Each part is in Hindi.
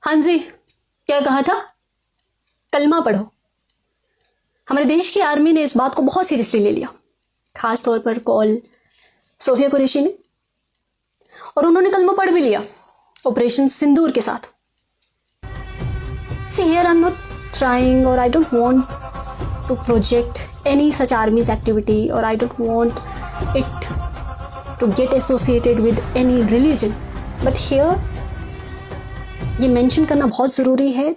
हाँ जी, क्या कहा था? कलमा पढ़ो। हमारे देश की आर्मी ने इस बात को बहुत सीरियसली ले लिया, खास तौर पर कॉल सोफिया कुरैशी ने, और उन्होंने कलमा पढ़ भी लिया ऑपरेशन सिंदूर के साथ। See here, I'm not trying, or I don't want to project any such army's activity, or I don't want it to get associated with any religion. But here, ये मेंशन करना बहुत ज़रूरी है,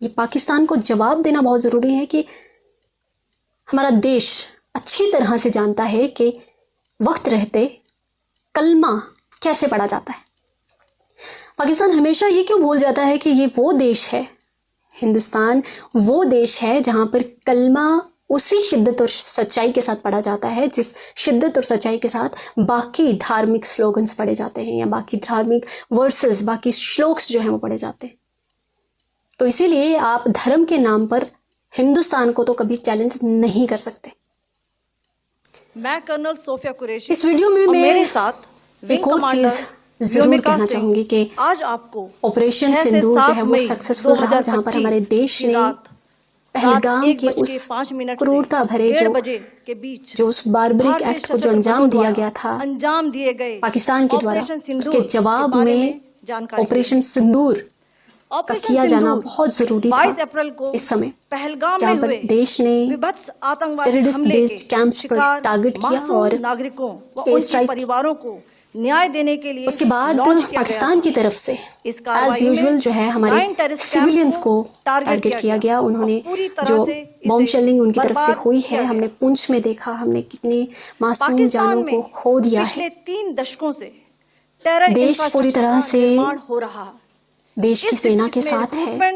ये पाकिस्तान को जवाब देना बहुत ज़रूरी है कि हमारा देश अच्छी तरह से जानता है कि वक्त रहते कलमा कैसे पढ़ा जाता है। पाकिस्तान हमेशा ये क्यों भूल जाता है कि ये वो देश है, हिंदुस्तान वो देश है जहाँ पर कलमा उसी शिद्दत और सच्चाई के साथ पढ़ा जाता है जिस शिद्दत और सच्चाई के साथ बाकी धार्मिक स्लोगन्स पढ़े जाते हैं या बाकी धार्मिक वर्सेस, बाकी श्लोक्स जो हैं वो पढ़े जाते हैं। तो इसीलिए आप धर्म के नाम पर हिंदुस्तान को तो कभी चैलेंज नहीं कर सकते। मैं कर्नल सोफिया कुरैशी इस वीडियो में मैं मेरे साथ एक और चीज जरूर कहना चाहूंगी कि आज आपको ऑपरेशन सिंदूर जो है वो सक्सेसफुल रहा, जहां पर हमारे देश ने पहलगाम के उस क्रूरता भरे जो उस बारबरिक एक्ट को जो अंजाम दिया गया था पाकिस्तान के द्वारा, उसके जवाब में ऑपरेशन सिंदूर का किया जाना बहुत जरूरी था इस समय, जहां पर देश ने टेररिस्ट बेस्ड कैंप्स पर टारगेट किया और एयर स्ट्राइक परिवारों को न्याय देने के लिए उसके बाद पाकिस्तान की तरफ से एज यूजुअल जो है हमारे सिविलियंस को टारगेट किया गया। उन्होंने जो बॉम्ब शेलिंग उनकी तरफ से हुई है, हमने पुंछ में देखा, हमने कितनी मासूम जानों को खो दिया है। 3 दशकों से देश पूरी तरह से देश की सेना के साथ है,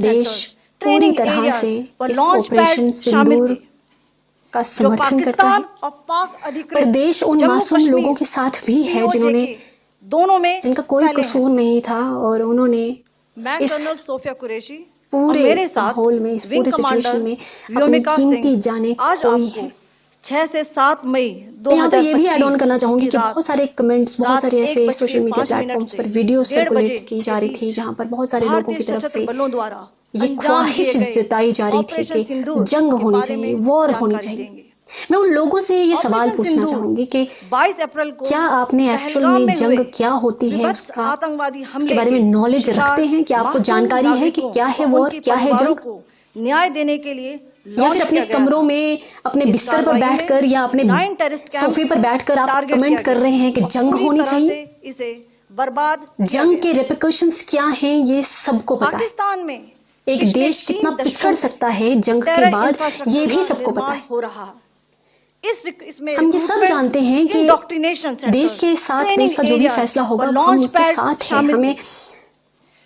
देश पूरी तरह से इस ऑपरेशन सिंदूर का समर्थन करता है, पर देश उन मासूम लोगों के साथ भी है जिनका कोई कसूर नहीं था और उन्होंने इस पूरे माहौल में, इस पूरे सिचुएशन में अपनी कीमती जानें खोई है। 6 से 7 मई 2025 यहाँ पर ये भी ऐड ऑन करना चाहूंगी कि बहुत सारे कमेंट्स, बहुत सारे ऐसे सोशल मीडिया प्लेटफॉर्म्स पर वीडियो सर्कुलेट की जा रही थी जहाँ पर बहुत सारे लोगों की तरफ से ये ख्वाहिश जताई जा रही थी कि जंग होनी चाहिए, वॉर होनी चाहिए। मैं उन लोगों से ये सवाल पूछना चाहूंगी कि 22 अप्रैल को क्या आपने एक्चुअल में जंग क्या होती है उसके बारे में नॉलेज रखते हैं? क्या आपको जानकारी है कि क्या है वॉर, क्या है जंग? न्याय देने के लिए या फिर अपने कमरों में अपने बिस्तर पर बैठकर या अपने सोफे पर बैठकर आप कमेंट कर रहे हैं कि जंग होनी चाहिए? इसे बर्बाद जंग के रिपरकशंस क्या हैं ये सबको पता है। पाकिस्तान में एक देश कितना पिछड़ सकता है जंग के बाद ये भी सबको पता है। हो रहा हम ये सब जानते हैं कि देश के साथ देश का जो भी फैसला होगा हम उसके साथ हैं। हमें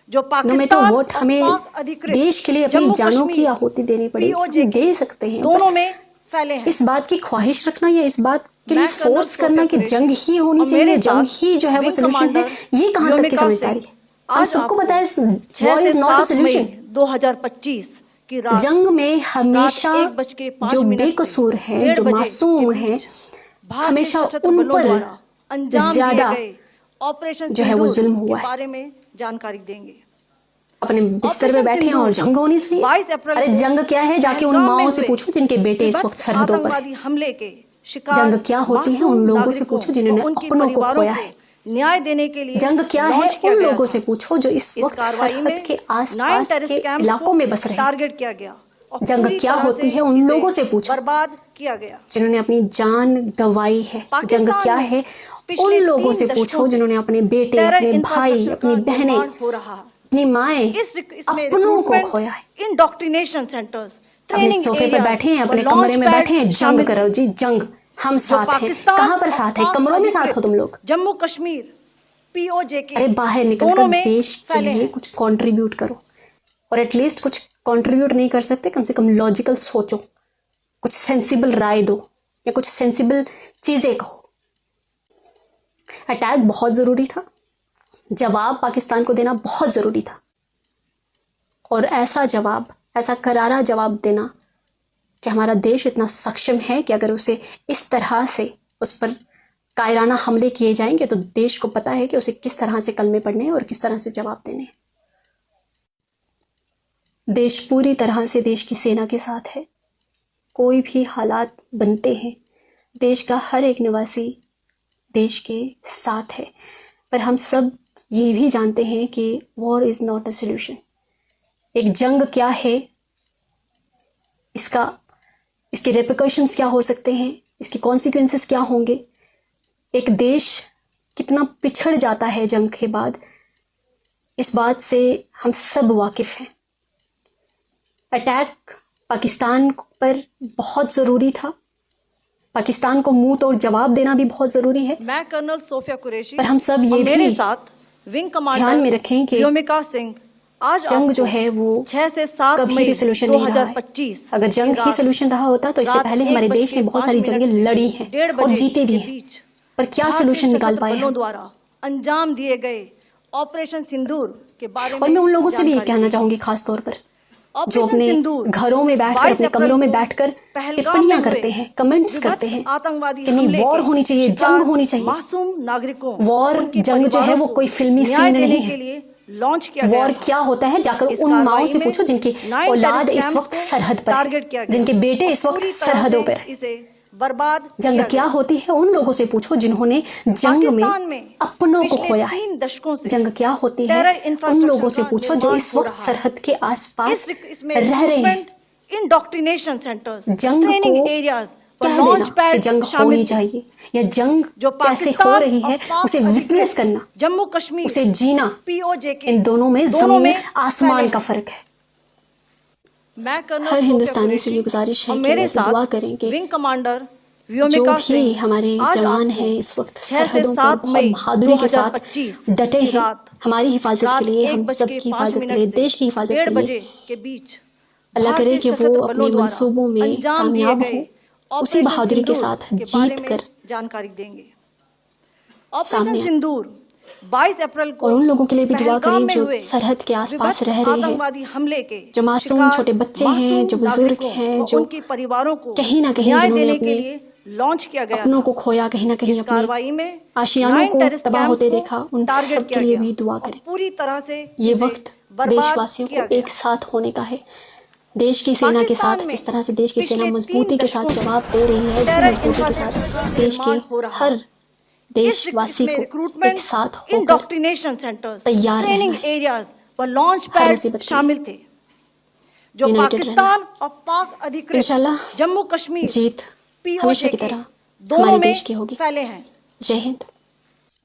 नो मैटर व्हाट, हमें देश के लिए अपनी जानों की आहुति देनी पड़ेगी, हम दे सकते हैं। दोनों में फैले हैं। इस बात की ख्वाहिश रखना या इस बात के लिए फोर्स करना कि जंग ही होनी चाहिए, जंग ही जो है वो सोल्यूशन है, ये कहाँ तक की समझदारी है? हम सबको पता है war is not a solution. 2025 की रात जंग में हमेशा जो बेकसूर है, जो मासूम है, हमेशा उन पर ज्यादा ऑपरेशन जो है वो जुल्म हुआ है। बारे में जानकारी देंगे। अपने बिस्तर पे बैठे हैं और जंग होनी चाहिए। अरे जंग क्या है, जाके उन माओं से पूछो जिनके बेटे इस वक्त सरहदों पर हैं। हमले के शिकार जंग क्या होती है उन लोगों से पूछो जिन्होंने अपनों को खोया है। न्याय देने के लिए जंग क्या है उन लोगों से पूछो जो इस वक्त सरहद के आसपास के इलाकों में बस रहे हैं। टारगेट किया गया। जंग क्या होती है उन लोगों से पूछो बर्बाद किया गया जिन्होंने अपनी जान गंवाई है। जंग क्या है उन लोगों से पूछो जिन्होंने अपने बेटे, अपने भाई, अपनी बहनें, अपनी माएं, अपनों को खोया है। इंडोक्ट्रिनेशन सेंटर्स अपने सोफे पर बैठे हैं, अपने कमरे में बैठे हैं, जंग करो जी जंग, हम साथ हैं। कहाँ पर साथ हैं? कमरों में साथ हो तुम लोग। जम्मू कश्मीर पीओजे के अरे बाहर निकलकर देश के लिए कुछ कंट्रीब्यूट करो, और एटलीस्ट कुछ कंट्रीब्यूट नहीं कर सकते, कम से कम लॉजिकल सोचो, कुछ सेंसिबल राय दो या कुछ सेंसिबल चीजें कहो। अटैक बहुत जरूरी था, जवाब पाकिस्तान को देना बहुत जरूरी था, और ऐसा जवाब, ऐसा करारा जवाब देना कि हमारा देश इतना सक्षम है कि अगर उसे इस तरह से उस पर कायराना हमले किए जाएंगे तो देश को पता है कि उसे किस तरह से कलमे पढ़ने हैं और किस तरह से जवाब देने हैं। देश पूरी तरह से देश की सेना के साथ है। कोई भी हालात बनते हैं, देश का हर एक निवासी देश के साथ है। पर हम सब ये भी जानते हैं कि war is not a solution. एक जंग क्या है, इसके रेपरकशंस क्या हो सकते हैं, इसके कॉन्सिक्वेंसेस क्या होंगे, एक देश कितना पिछड़ जाता है जंग के बाद, इस बात से हम सब वाकिफ़ हैं। अटैक पाकिस्तान पर बहुत ज़रूरी था, पाकिस्तान को मुंह तोड़ जवाब देना भी बहुत ज़रूरी है। मैं कर्नल सोफिया कुरैशी पर हम सब ये मेरे भी साथ विंग कमांडर ध्यान में रखें कि व्योमिका सिंह आज जंग जो है वो 6 से 7 कभी मई भी सोल्यूशन नहीं रहा है। 2025 अगर जंग ही सोल्यूशन रहा होता तो इससे पहले हमारे देश ने बहुत सारी जंगें लड़ी हैं और जीते भी हैं, पर क्या सोल्यूशन निकाल पाए हैं। द्वारा अंजाम दिए गए ऑपरेशन सिंदूर के बारे में और मैं उन लोगों से भी ये कहना चाहूंगी, खास तौर पर जो अपने घरों में बैठकर, अपने कमरों में बैठकर टिप्पणियां करते हैं, कमेंट्स करते हैं कि नहीं वॉर होनी चाहिए, जंग होनी चाहिए। मासूम नागरिकों वॉर जंग जो है वो कोई फिल्मी सीन नहीं है। लॉन्च किया वॉर क्या होता है जाकर उन माओं से पूछो जिनकी औलाद इस वक्त सरहद पर है, जिनके बेटे इस वक्त सरहदों पर है। बर्बाद जंग क्या होती है उन लोगों से पूछो जिन्होंने जंग में अपनों को खोया है। जंग क्या होती है उन लोगों से पूछो जो इस वक्त सरहद के आसपास रह रहे हैं। इंडोक्ट्रिनेशन सेंटर्स, जंग ट्रेनिंग को एरियाज कह देना कि जंग होनी चाहिए या जंग कैसे हो रही है उसे विटनेस करना, जम्मू कश्मीर उसे जीना, पीओजेके इन दोनों में जमीन आसमान का फर्क है। हर हिंदुस्तानी से ये गुजारिश है कि ऐसे दुआ करें कि विंग कमांडर जो भी हमारे जवान हैं इस वक्त सरहदों पर बहुत बहादुरी के साथ डटे हैं हमारी हिफाजत के लिए, हम सब की हिफाजत के लिए, देश की हिफाजत के लिए। अल्लाह करे कि वो अपने मंसूबों में कामयाब हो, उसी बहादुरी के साथ जीत कर जानकारी देंगे। सामने ऑपरेशन सिंदूर 22 अप्रैल को और उन लोगों के लिए भी दुआ करें जो सरहद के आसपास रह रहे हैं, हमले के जो मासूम छोटे बच्चे हैं, जो बुजुर्ग हैं, जो उनके परिवारों को कहीं ना कहीं जिन्होंने अपने लॉन्च किया गया अपनों को खोया, कहीं ना कहीं अपने आशियानों को तबाह होते देखा, उन सब के लिए भी दुआ करें। पूरी तरह से ये वक्त देशवासियों को एक साथ होने का है। देश की सेना के साथ, जिस तरह से देश की सेना मजबूती के साथ जवाब दे रही है, उसी मजबूती के साथ देश के हर देशवासी को एक साथ होकर इंडोक्ट्रिनेशन सेंटर्स, तैयार ट्रेनिंग रहना है। एरियाज व लॉन्च पैड शामिल थे जो पाकिस्तान और पाक अधिकृत इंशाल्लाह जम्मू कश्मीर जीत हमेशा की तरह दोनों हमारे में देश की होगी। फैले हैं। जय हिंद।